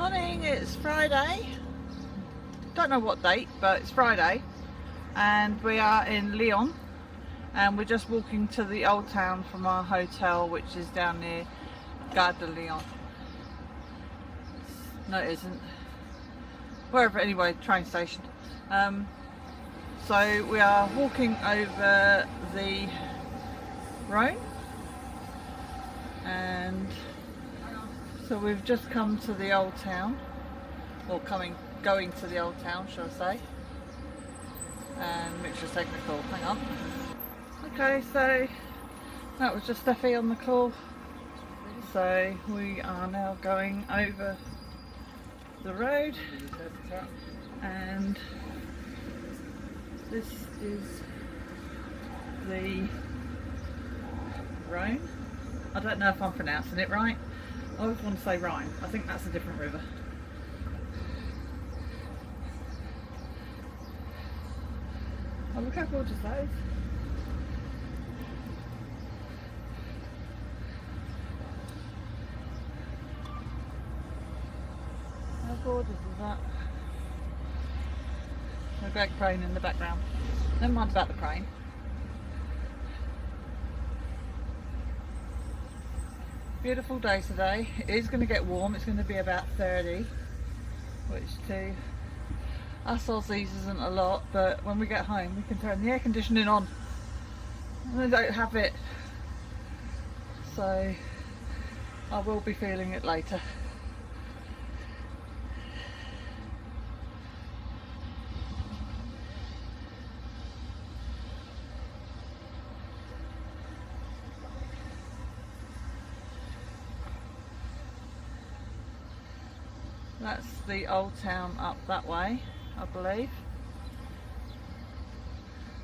Morning, it's Friday. Don't know what date, but it's Friday. And we are in Lyon. And we're just walking to the old town from our hotel, which is down near Gare de Lyon. No, it isn't. Wherever, anyway, train station. So we are walking over the Rhone. And so we've just come to the old town, or going to the old town, shall I say. And mixture technical, hang on. Okay, so that was just Steffi on the call. So we are now going over the road, and this is the Rhone. I don't know if I'm pronouncing it right. I always want to say Rhine. I think that's a different river. Oh, look how gorgeous that is. How gorgeous is that? A great crane in the background. Never mind about the crane. Beautiful day today. It is going to get warm. It's going to be about 30, which to us Aussies isn't a lot, but when we get home we can turn the air conditioning on. And I don't have it, so I will be feeling it later. That's the old town up that way, I believe.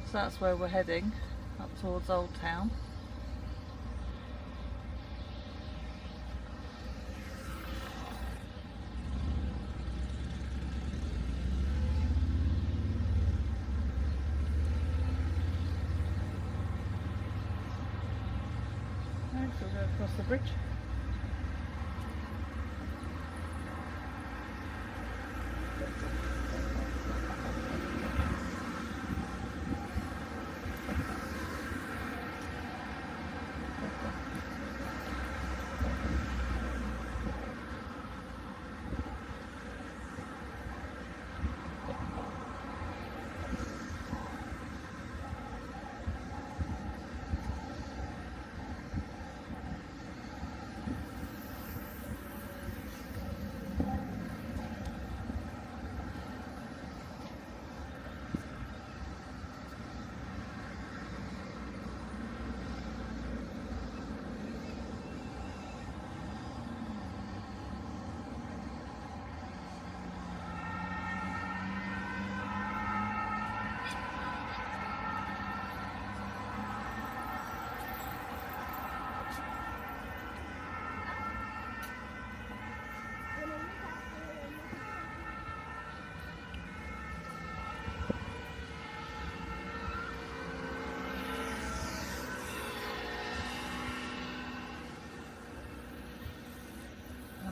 So that's where we're heading, up towards Old Town. Next we'll go across the bridge.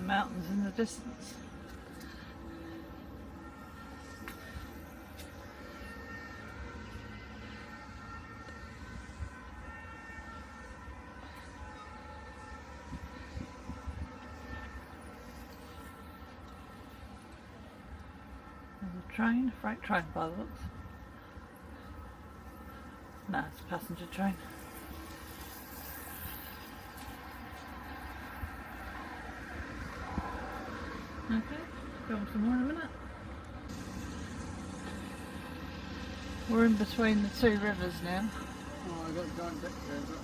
Mountains in the distance. There's a train, a freight train by the looks. No, it's a passenger train. Okay, go on some more in a minute. We're in between the two rivers now. Oh, I got a giant deck there, is it?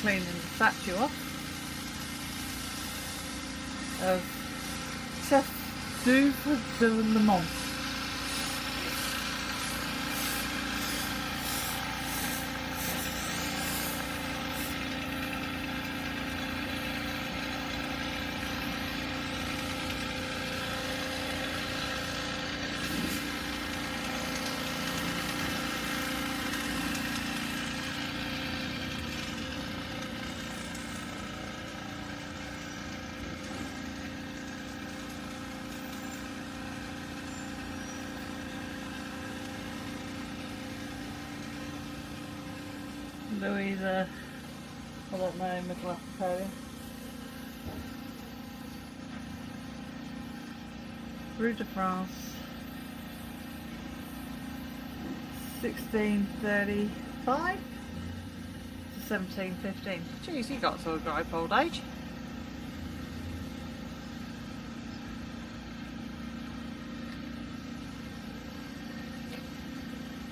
Cleaning the statue off of Chef Douvre de Le Mans. Louis the, I don't know, middle have to tell you. Rue de France, 1635 to 1715. Geez, he got to a ripe old age.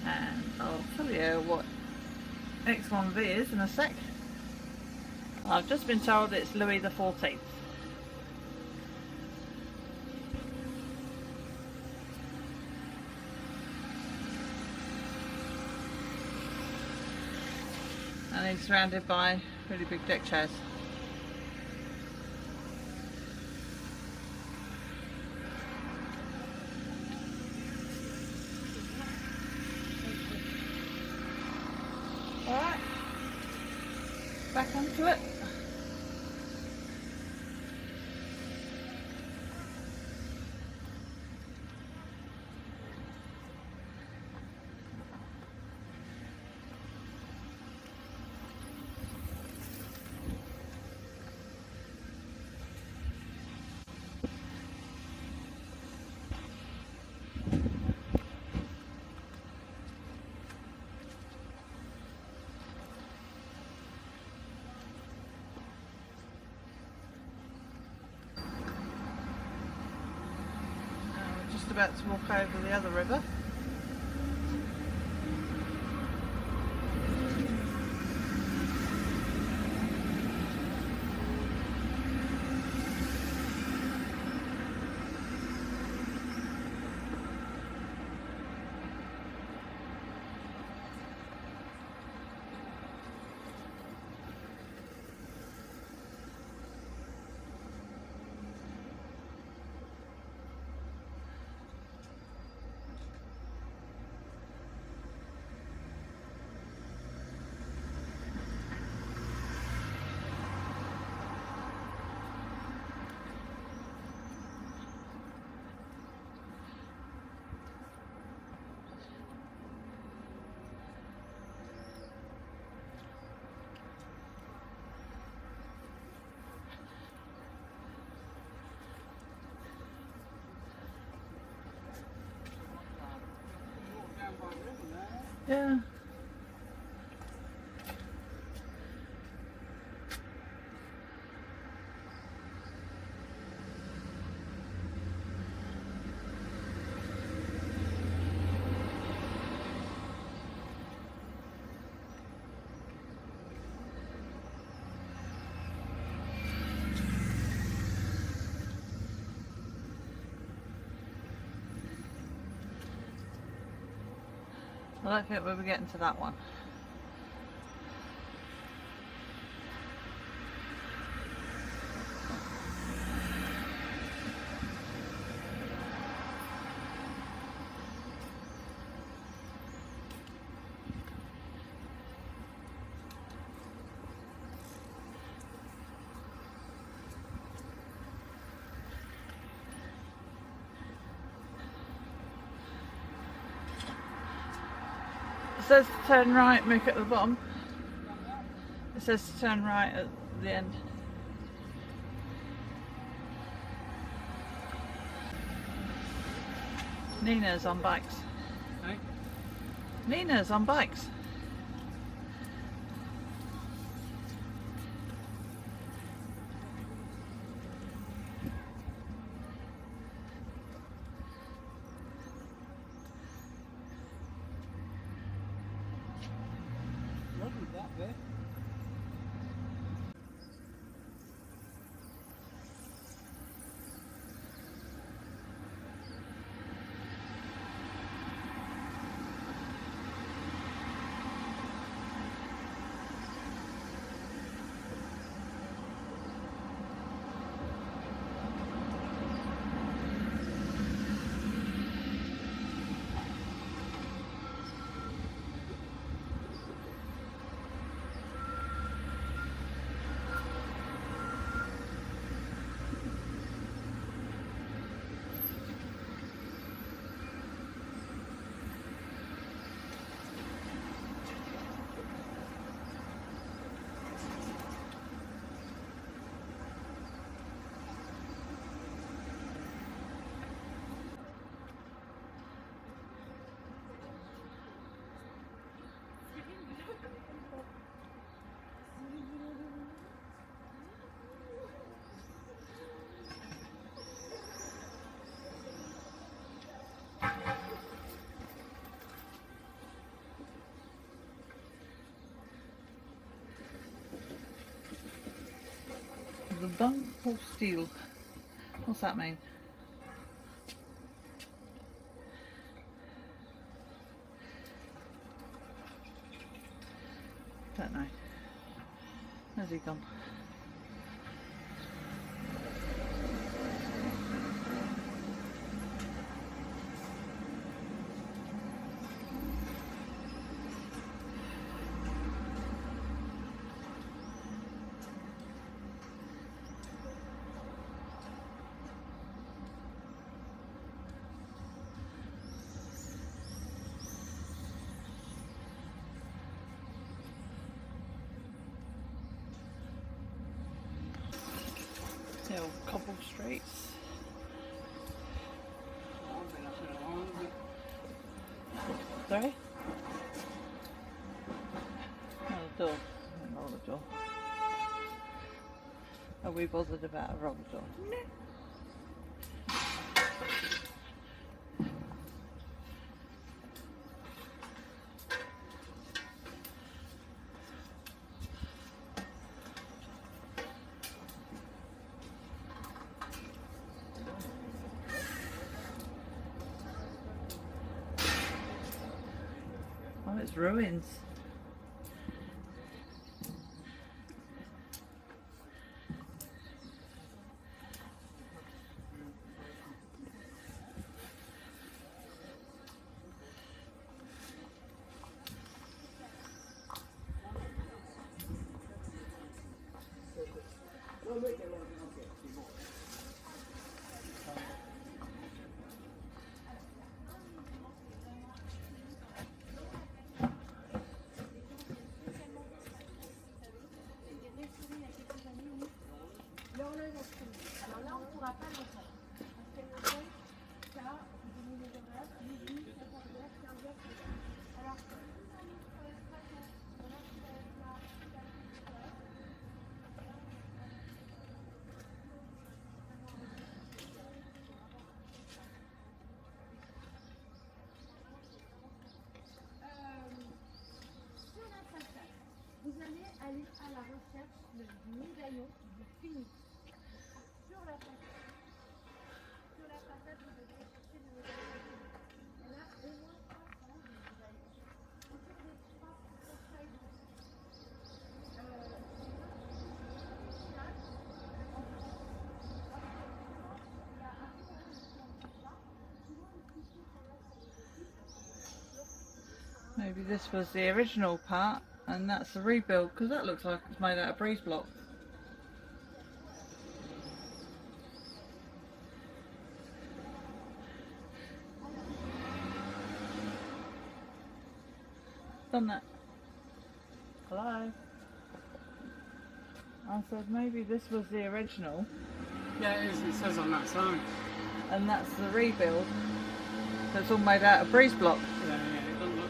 And I'll tell you what X1V is in a sec. I've just been told it's Louis the 14th. And he's surrounded by really big deck chairs. Alright, back onto it. Just about to walk over the other river. Yeah. I don't think we'll be getting to that one. It says to turn right, Mick, at the bottom. It says to turn right at the end. Nina's on bikes. Hey? Nina's on bikes. Lovely that bit. The Banque Postile. What's that mean? Don't know. Where's he gone? The old cobbled streets. I've been up there long, but Sorry? Oh, the door. Roll the door. Are we bothered about a roll door? No. Oh, it's ruins. Alors là, on ne pourra pas le faire. Parce qu'elle me donne ça, 2000 euros, 18, 14 heures, 15 heures, 16 heures. Alors, sur la façade, vous allez aller à la recherche du médaillon du fini. Sur la façade. Sur la façade, vous devez chercher le médaillon. Il y en a au moins 300 des médaillons. Autour des 3 portails de Maybe this was the original part and that's the rebuild, because that looks like it's made out of breeze block. Done that. Hello? I said maybe this was the original yeah, it is. It says on that sign. and that's the rebuild. So it's all made out of breeze block. Yeah, it doesn't look.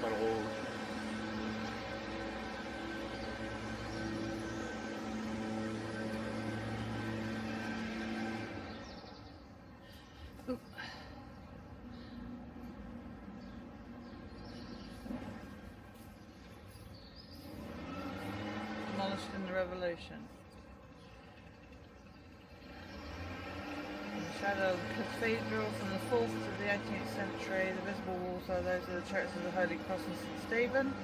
Pas trop. Demolished in the Revolution. In the shadow of the cathedral from the 4th to the 18th century, the visible walls are those of the Church of the Holy Cross and St Stephen.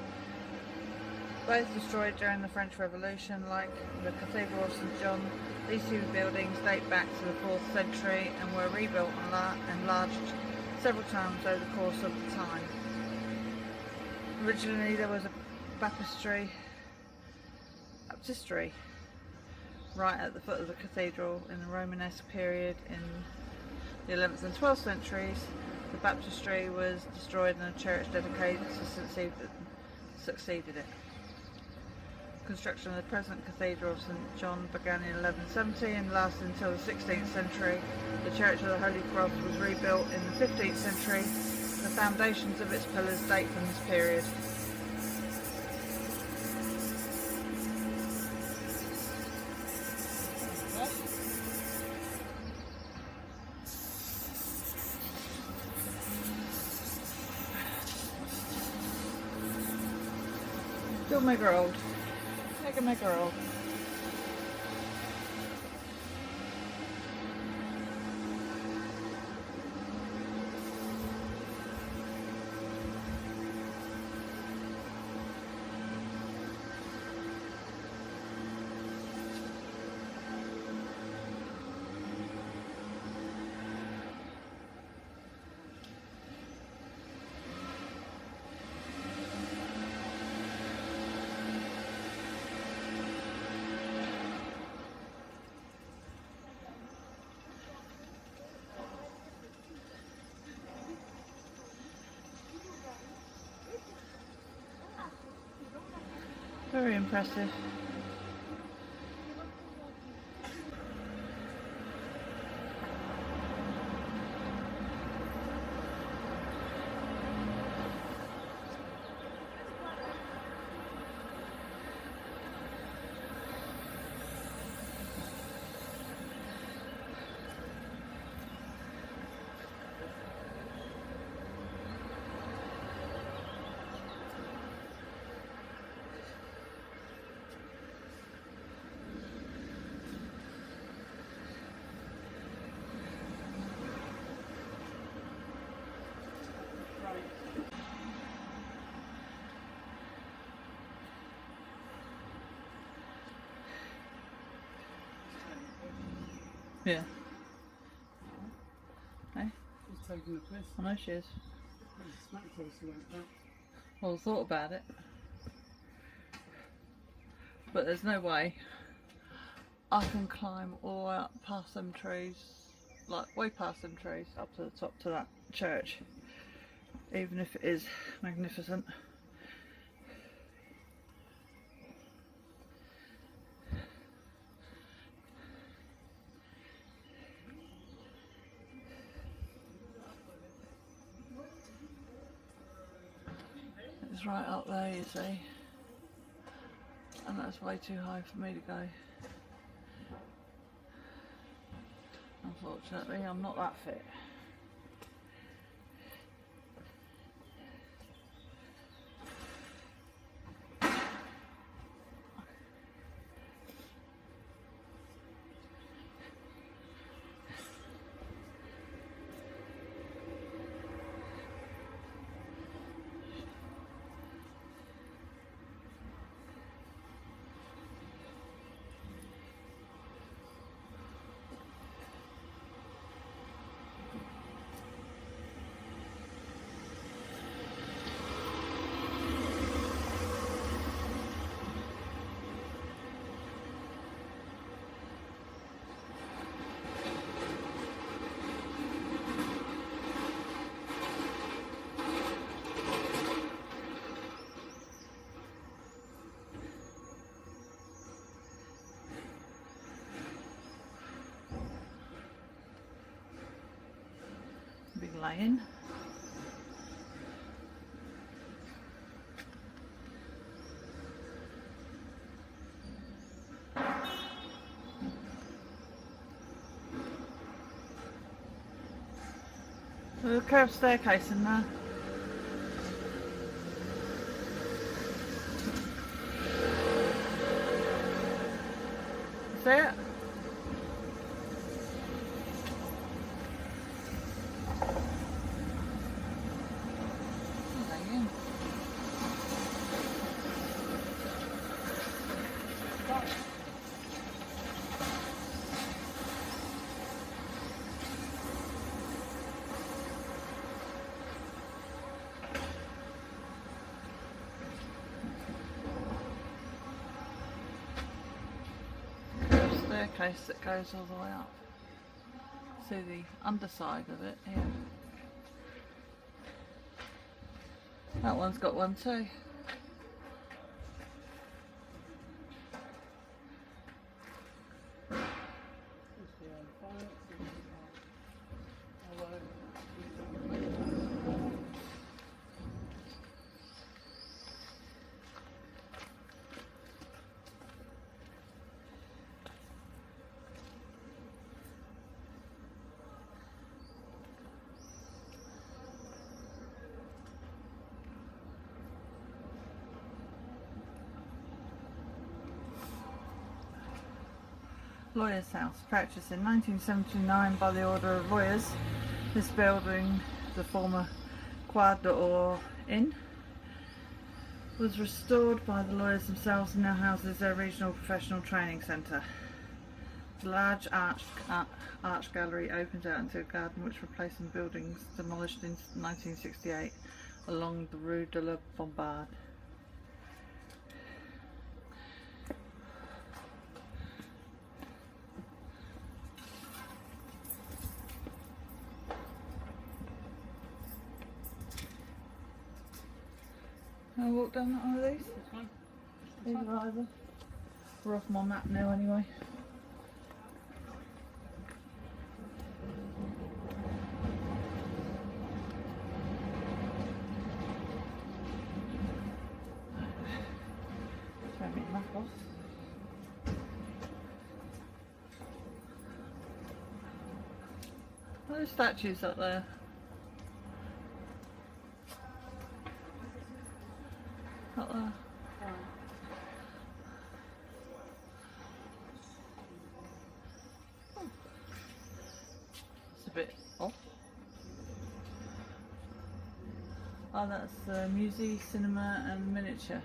Both destroyed during the French Revolution, like the Cathedral of St John. These two buildings date back to the 4th century and were rebuilt and enlarged several times over the course of the time. Originally there was a baptistry right at the foot of the cathedral in the Romanesque period in the 11th and 12th centuries. The baptistry was destroyed and a church dedicated to St Stephen succeeded it. Construction of the present Cathedral of St John began in 1170 and lasted until the 16th century. The Church of the Holy Cross was rebuilt in the 15th century. The foundations of its pillars date from this period. Still make her old. Make her old. Very impressive. Yeah. Hey? She's taking the piss. I know she is. Smacked her, she went back. Well, I thought about it. But there's no way I can climb all the way up past them trees, like way past them trees, up to the top to that church, even if it is magnificent. It's right up there, you see, and that's way too high for me to go. Unfortunately, I'm not that fit. Big Lyon. There's a curved staircase in there. See it? Lyon. Staircase that goes all the way up. See the underside of it here. That one's got one too. Lawyer's House, purchased in 1979 by the Order of Lawyers. This building, the former Quad d'Or Inn, was restored by the lawyers themselves and now houses their regional professional training centre. The large arch gallery opens out into a garden which replaced some buildings demolished in 1968 along the Rue de la Bombarde. I'll walk down one of these. That's fine. Either either. We're off my map now anyway. Turn my map off. Those statues up there. Up there. It's a bit off. Oh, that's music, cinema and miniature.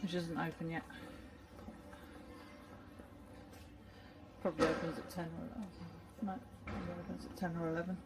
Which isn't open yet. Probably opens at 10 or 11. No, probably opens at 10 or 11.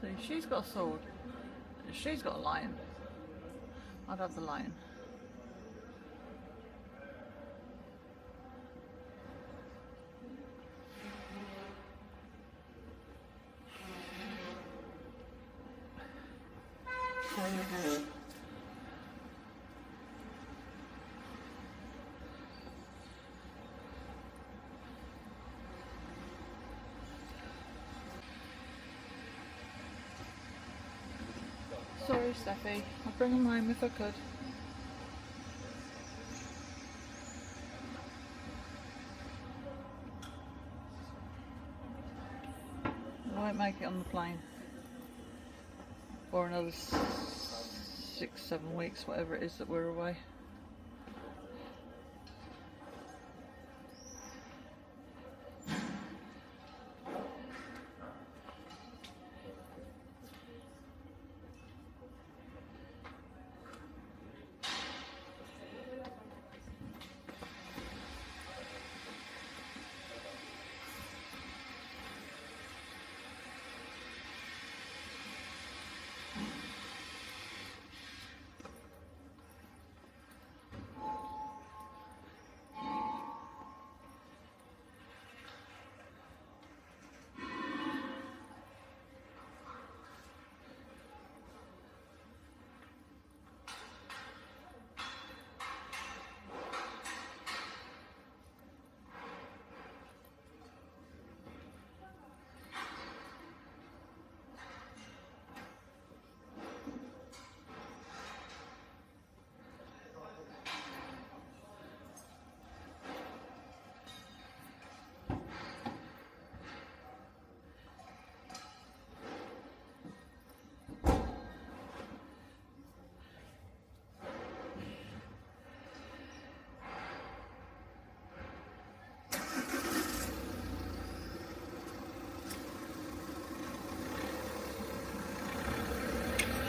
See, she's got a sword. She's got a lion. I'd have the lion. Sorry, Steffi. I'd bring them home if I could. I won't make it on the plane. For another 6-7 weeks, whatever it is that we're away.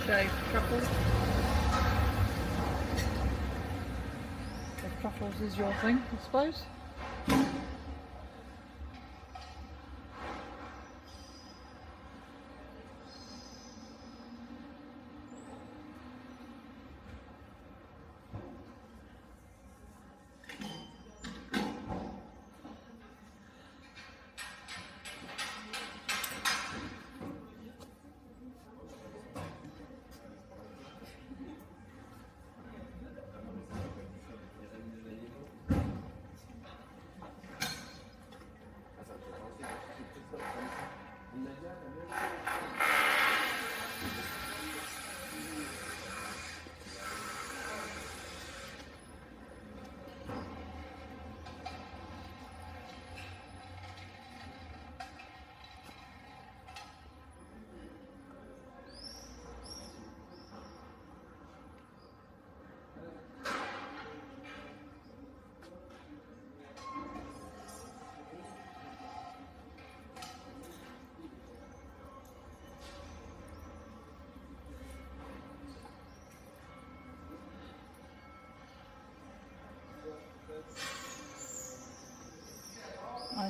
Shaved truffles. If truffles is your thing, I suppose.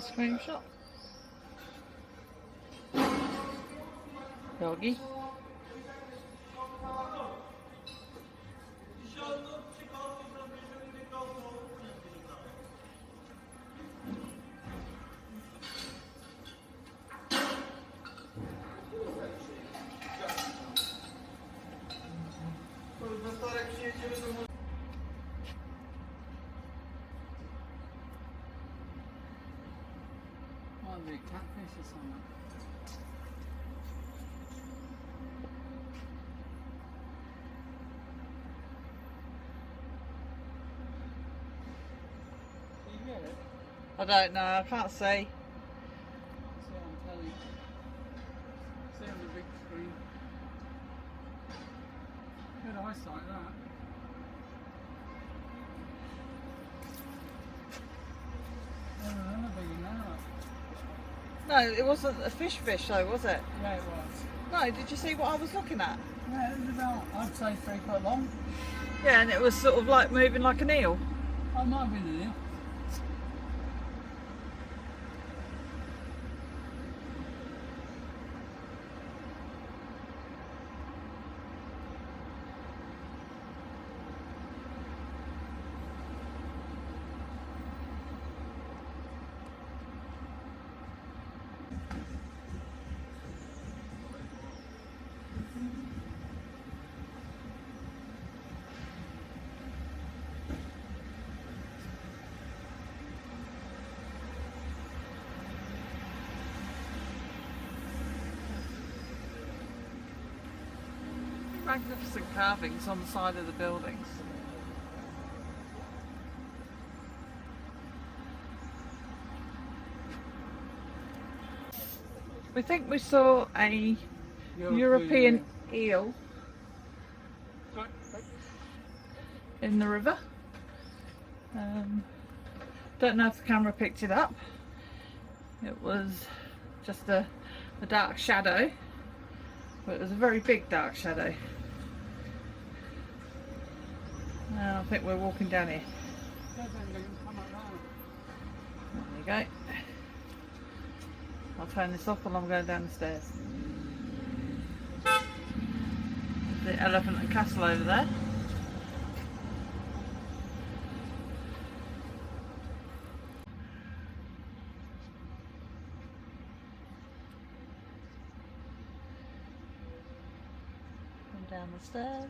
ice cream shop. Doggy. Might be a catfish or something. Can you get it? I don't know, I can't see. See on telly. See on the big screen. Good eyesight, that. Oh, another biggie now. No, it wasn't a fish though, was it? Yeah, it was. No, did you see what I was looking at? Yeah, it was about, I'd say 3 foot long. Yeah, and it was sort of like moving like an eel. I might have been in here. Magnificent carvings on the side of the buildings. We think we saw a European eel in the river. Don't know if the camera picked it up. It was just a dark shadow, but it was a very big dark shadow. Now I think we're walking down here. There you go. I'll turn this off while I'm going down the stairs. The elephant and castle over there. Come down the stairs.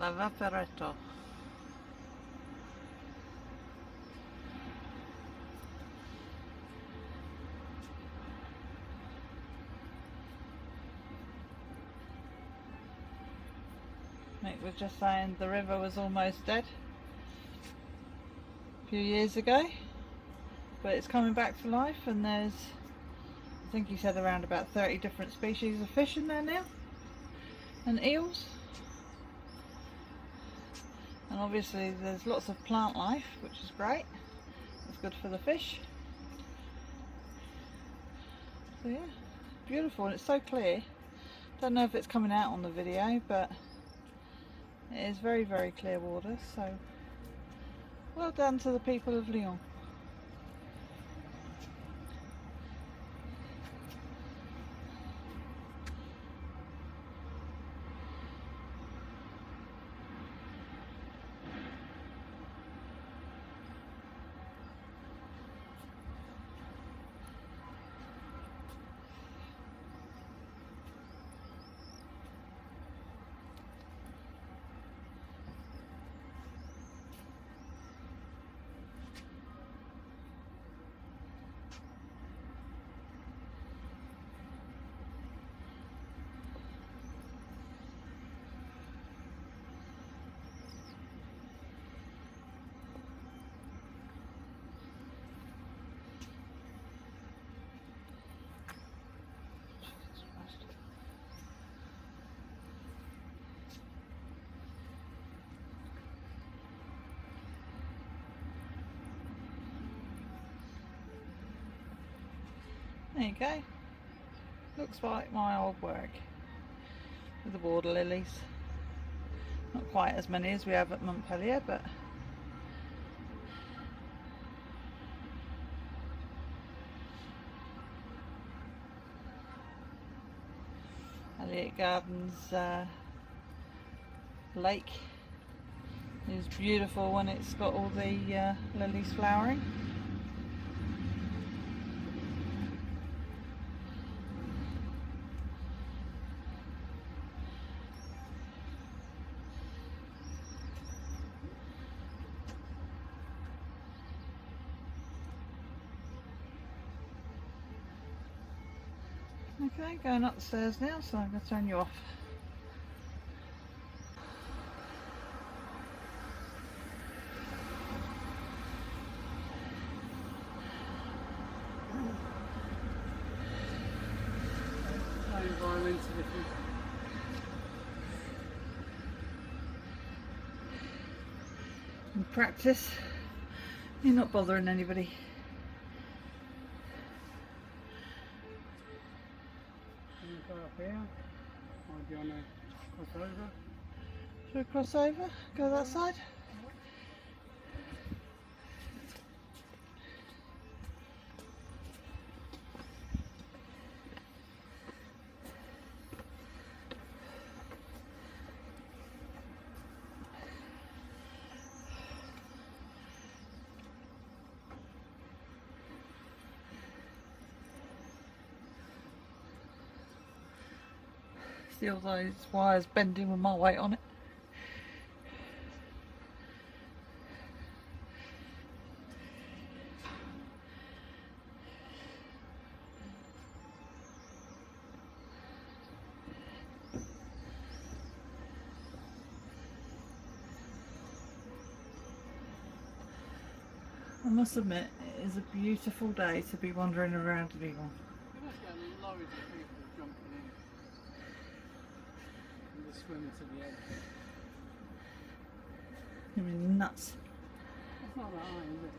Lavaperetto. Nick was just saying the river was almost dead a few years ago, but it's coming back to life, and there's, I think he said, around about 30 different species of fish in there now, and eels. And obviously there's lots of plant life, which is great. It's good for the fish. So yeah, beautiful, and it's so clear. Don't know if it's coming out on the video, but it is very, very clear water, so well done to the people of Lyon. There you go. Looks like my old work with the water lilies. Not quite as many as we have at Montpellier, but Elliot Gardens lake is beautiful when it's got all the lilies flowering. Okay, going upstairs now, so I'm going to turn you off. Playing violin to different. In practice, you're not bothering anybody. Go up here. Might be on a crossover. Should we cross over? Go that side? See all those wires bending with my weight on it. I must admit, it is a beautiful day to be wandering around Lyon. You must get loads of people jumping in and just swimming to the edge. I mean, nuts. That's not that high, is it?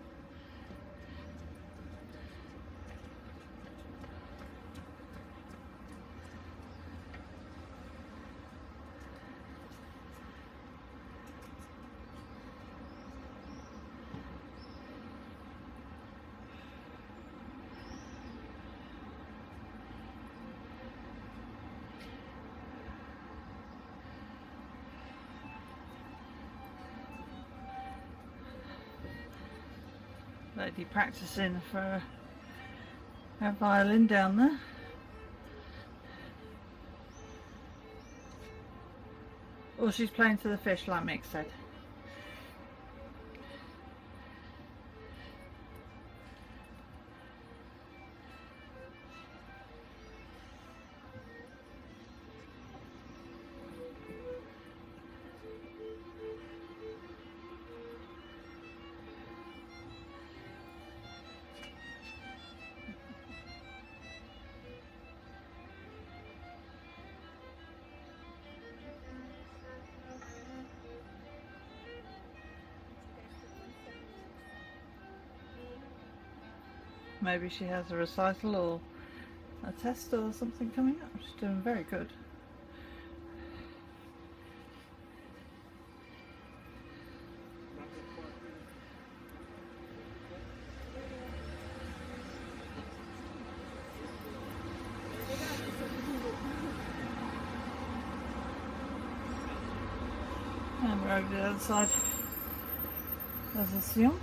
Lady practicing for her violin down there. Or she's playing to the fish, like Mick said. Maybe she has a recital or a test or something coming up. She's doing very good. And we're over the other side. There's a Lyon.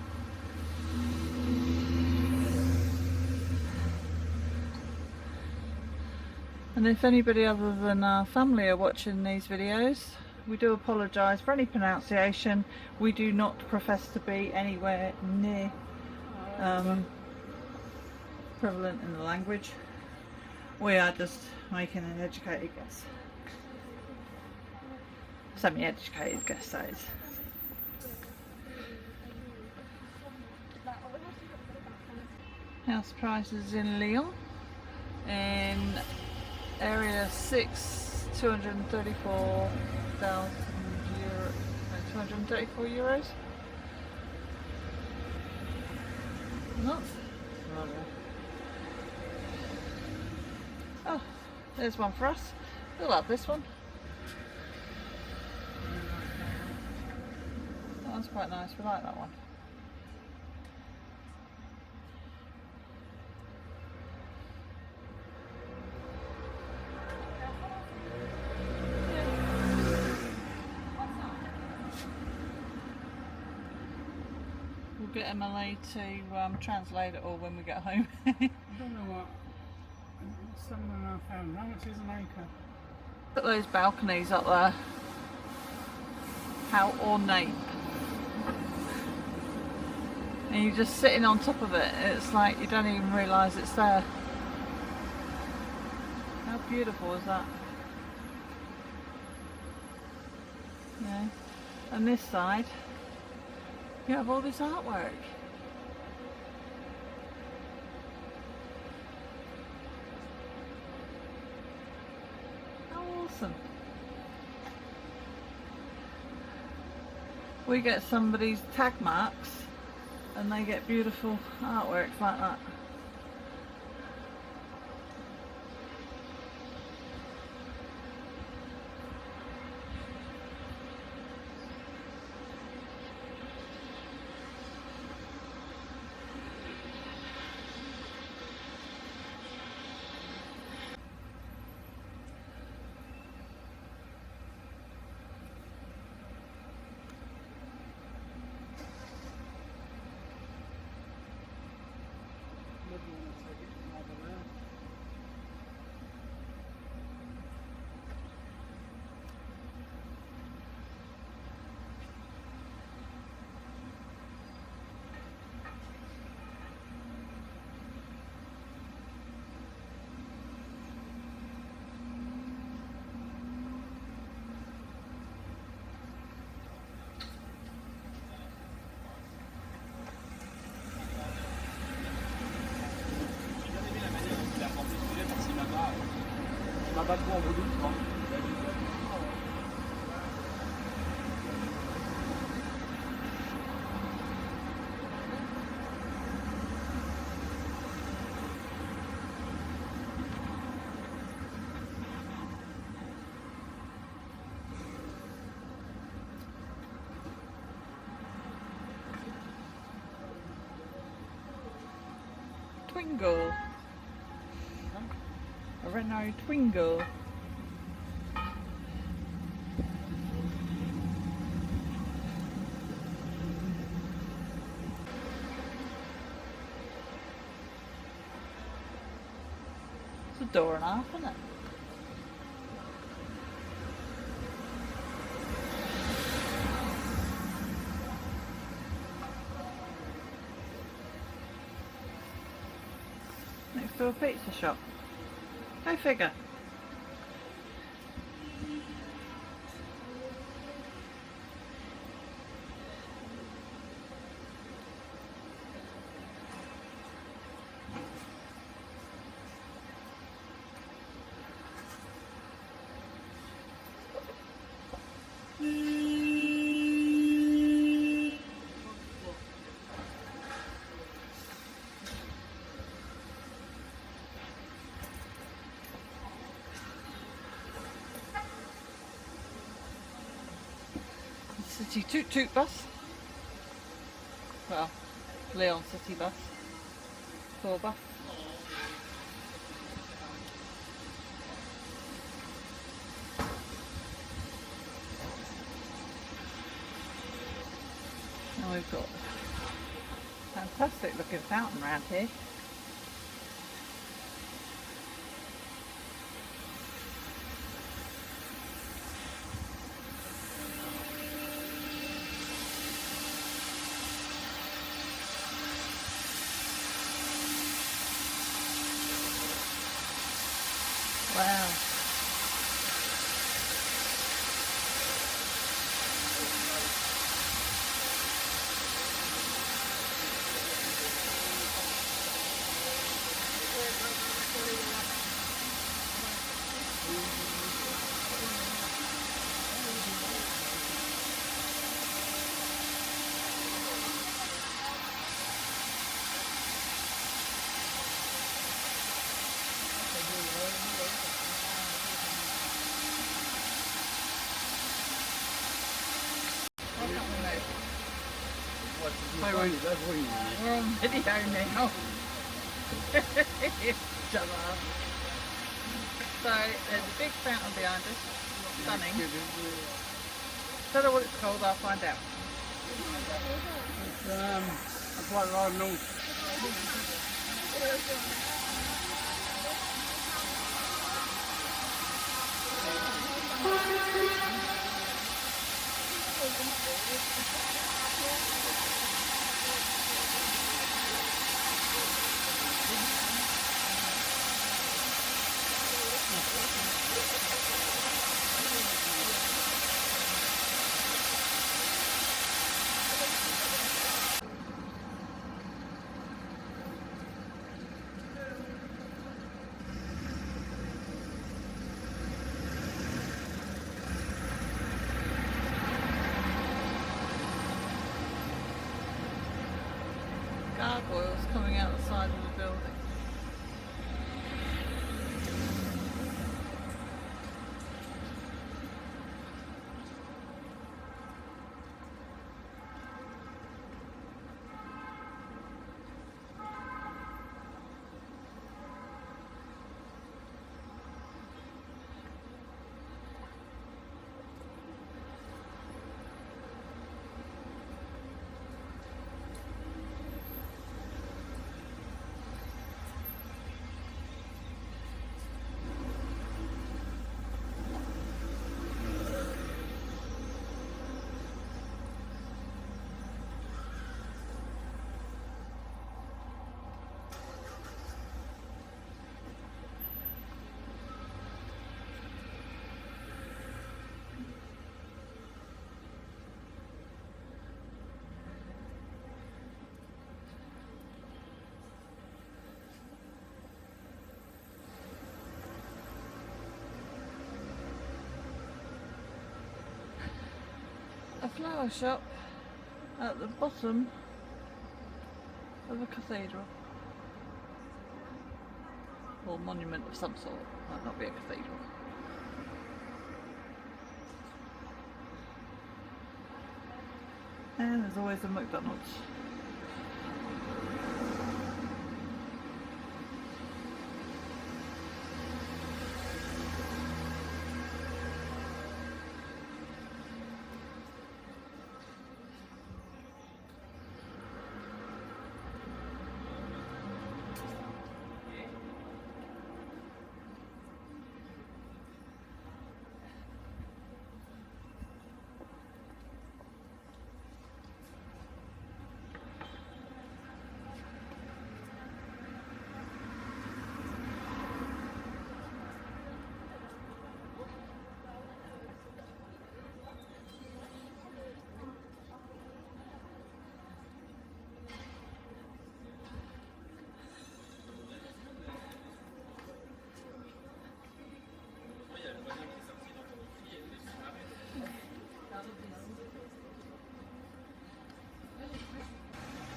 And if anybody other than our family are watching these videos, we do apologise for any pronunciation. We do not profess to be anywhere near prevalent in the language. We are just making an educated guess. Semi-educated guess, that is. House prices in Lyon. In Area 6, 234,000 euro, 234 euros. Nuts. There's one for us. We'll have this one. That one's quite nice. We like that one. We'll get Emily to translate it all when we get home. I don't know what. 7,500. How much is an acre? Look at those balconies up there. How ornate. And you're just sitting on top of it. It's like you don't even realise it's there. How beautiful is that? Yeah. And this side, you have all this artwork. How awesome. We get somebody's tag marks and they get beautiful artworks like that. Pas trop en volume, je crois. Twingle. A Renault Twingle. It's a door and a half, isn't it? Next to a pizza shop. Go figure. City Toot Toot bus. Well, Lyon City bus. Tour bus. And we've got a fantastic looking fountain around here. Wow. Hi, Wayne. We're on video now. Shut up. So there's a big fountain behind us. Stunning. Don't know what it's called, I'll find out. That's what I know. Gargoyles coming out the side of the building. A flower shop at the bottom of a cathedral. Or monument of some sort. Might not be a cathedral. And there's always a McDonald's.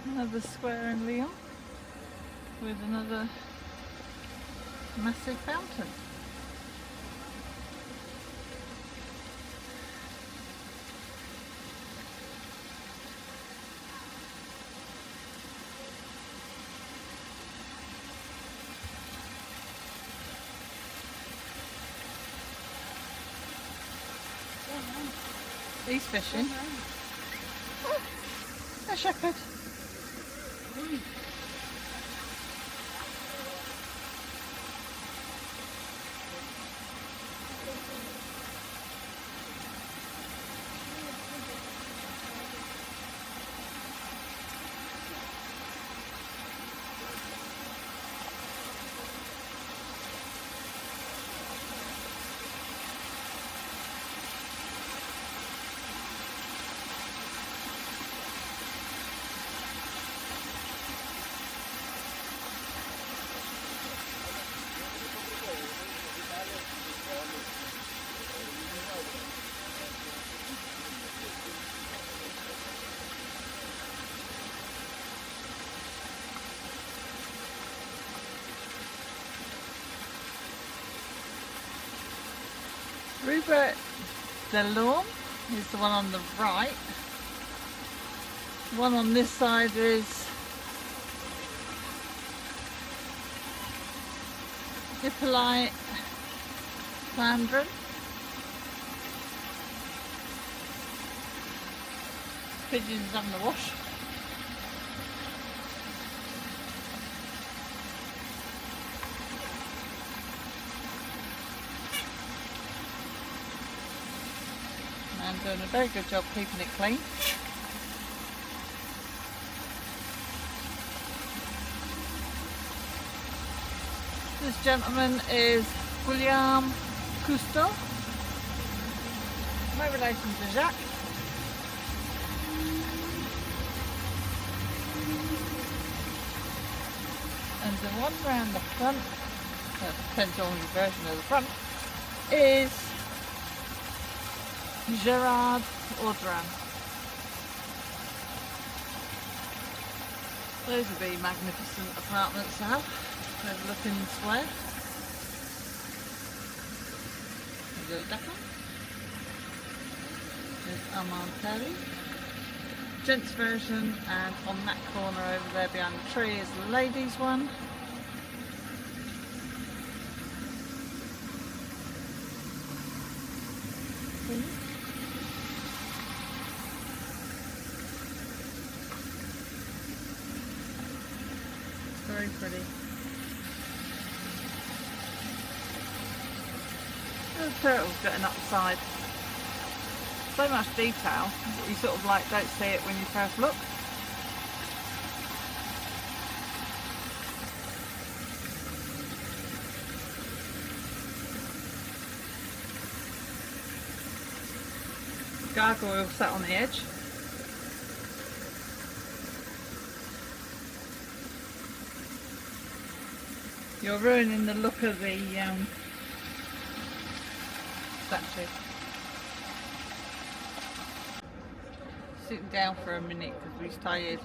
Another square in Lyon with another massive fountain. He's fishing. Oh, a shepherd. Rupert de Lyon is the one on the right. One on this side is Hippolyte Flandrin. Pigeons having a wash. Man doing a very good job keeping it clean. This gentleman is William Cousteau, no relation to Jacques. And the one round the front, depends on the version of the front, is Gerard Audran. Those would be magnificent apartments to have, overlooking the square. There's a deck. There's Armand Terry. Gents version, and on that corner over there behind the tree is the ladies one. Very pretty. There's turtles getting up the side. So much detail that you sort of like don't see it when you first look. Gargoyle sat on the edge. You're ruining the look of the statue. Sitting down for a minute because we're tired.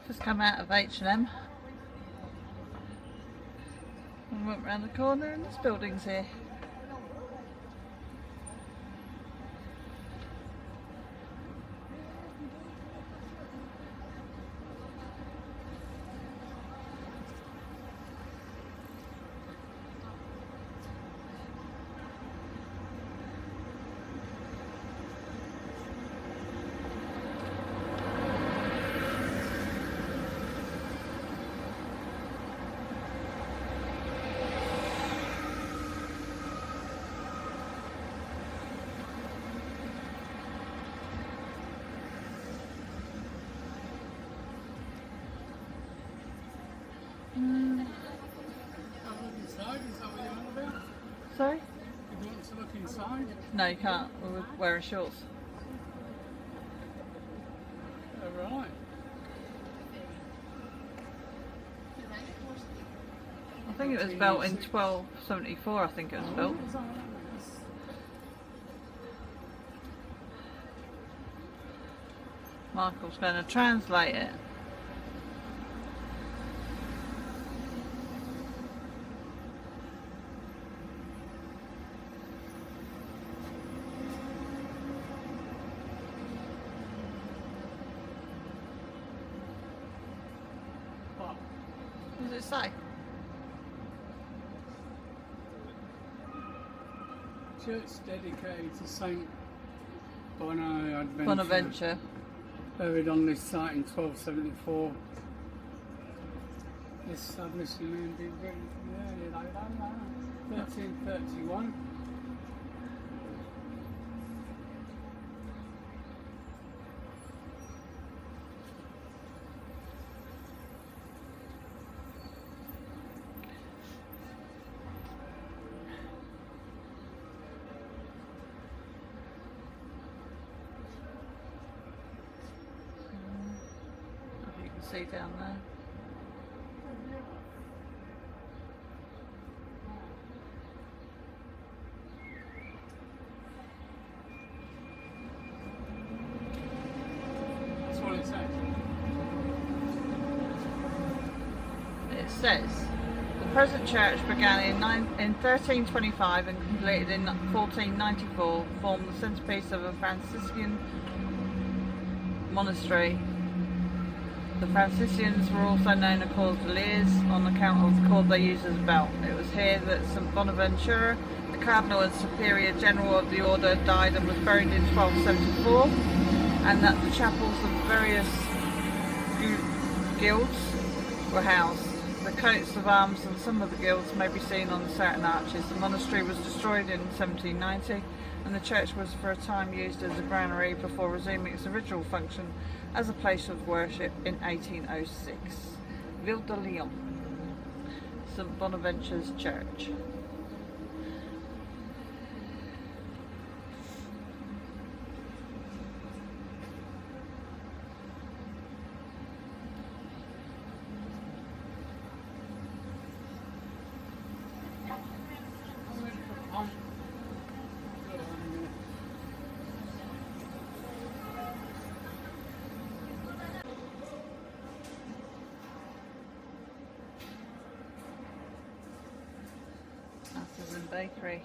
Just come out of H&M and went round the corner and there's buildings here. Inside, is that what you're on about? Sorry? You want to look inside? No, you can't. We're wearing shorts. Alright. I think it was built in 1274. I think it was built. Michael's going to translate it. What does it say? Church dedicated to Saint Bonaventure. Bonaventure. Buried on this site in 1274. Established in Lyon, yeah, like that, 1331. If you can see down there. That's what it says. It says the present church began in 1325 and completed in 1494, formed the centrepiece of a Franciscan monastery. The Franciscans were also known as Cordeliers on account of the cord they used as a belt. It was here that St Bonaventure, the Cardinal and Superior General of the Order, died and was buried in 1274, and that the chapels of various guilds were housed. The coats of arms and some of the guilds may be seen on certain arches. The monastery was destroyed in 1790, and the church was for a time used as a granary before resuming its original function as a place of worship in 1806. Ville de Lyon, St Bonaventure's Church. Artisan Bakery.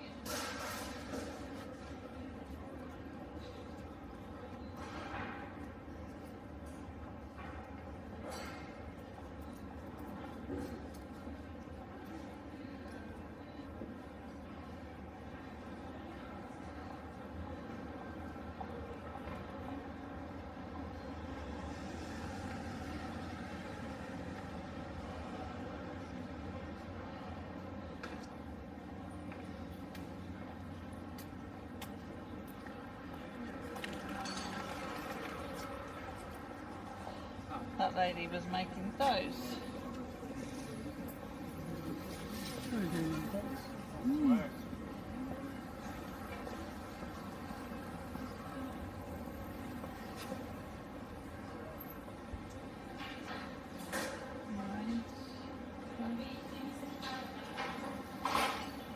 That lady was making those.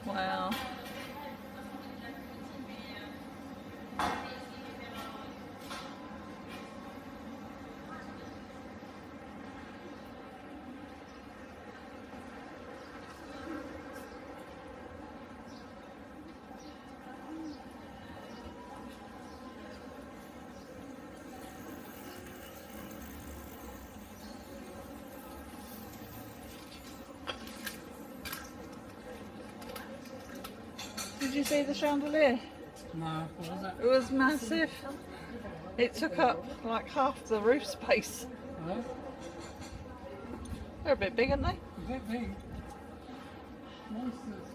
Wow. Did you see the chandelier? No, what was that? It was massive. It took up like half the roof space. Huh? They're a bit big, aren't they? A bit big. Monsters.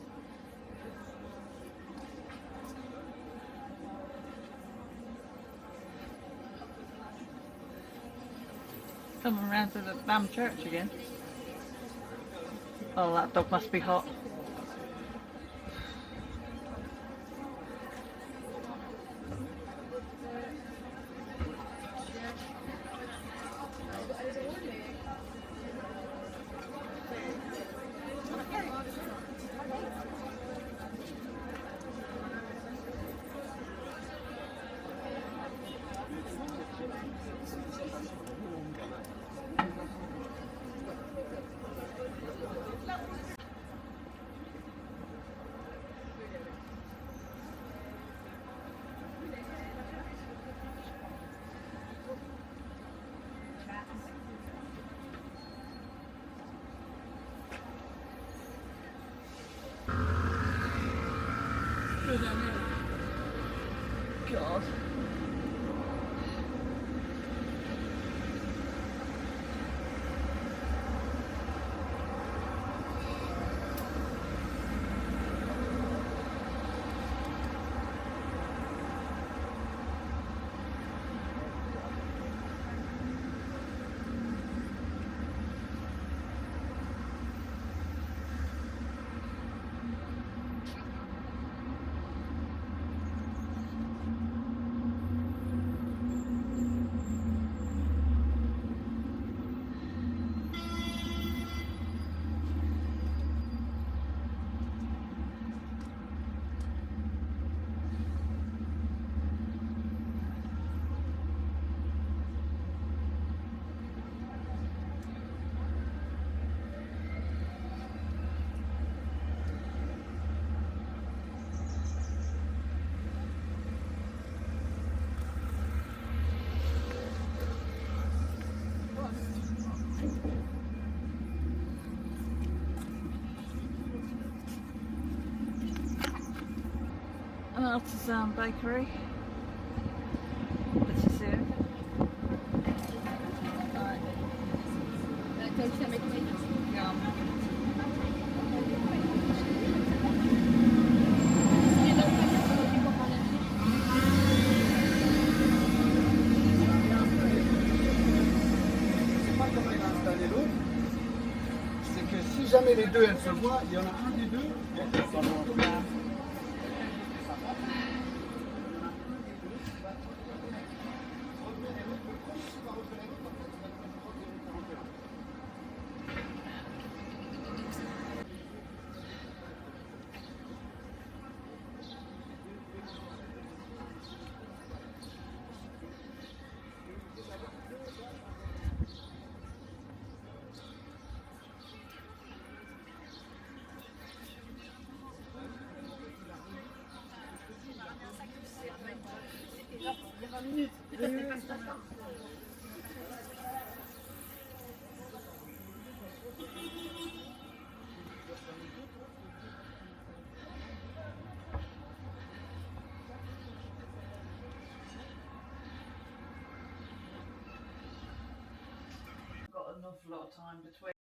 Coming round to the damn church again. Oh, that dog must be hot. God. artisan bakery. Petit soon. T'as aussi un mec qui Yum. C'est pas comment il a installé l'autre. C'est que si jamais les deux elles se voient, il y en a un des deux. Got an awful lot of time between.